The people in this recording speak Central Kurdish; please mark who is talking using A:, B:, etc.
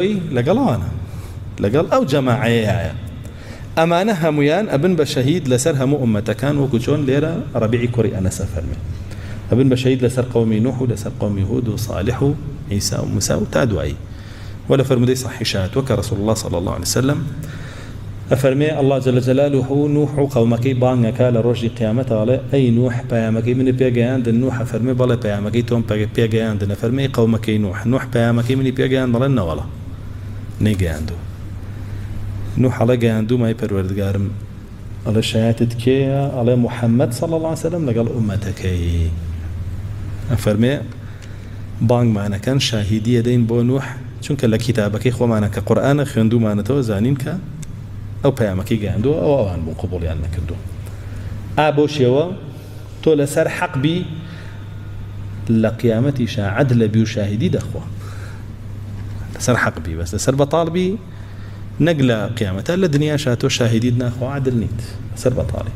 A: لقال أو جماعية أمانة هميان أبن بشهيد لسر هم أمة كان وكجون ليرة ربيعي كوري أنا سفرمي أبن بشهيد لسر قومي نوح ولسر قومي هود وصالح عيسى وموسى وتادعي ولا فرمدي صحيشات وكرسول الله صلى الله عليه وسلم أفرمي الله جل جلاله نوح قومك بانك لرجل قيامته على أي نوح بيامك من بيجاند النوح أفرمي بلا بيامك توم بيجاند نفرمي قومك نوح بيامك من بيجاند لنا ولا نيجاندو نوح على جاندو ما يبروردگارم على شهادتك على محمد صلى الله عليه وسلم لقال أمتك أفرمي بانگ معنا كان شاهدية دين بو نوح چونك لكتابك إخوة معنا كقرآن خندو معنا تو زانين ك أو بيامك جاندو أو أوان بو قبول يعني كردو أبو شيوا تو لسر حق بي لقيامتي شا عدل بيو شاهدي دخوة لسر حق بي بس لسر بطالبي نقل قيامتها للدنيا شاتو شاهدين أخو عدل نيت لسر بطالي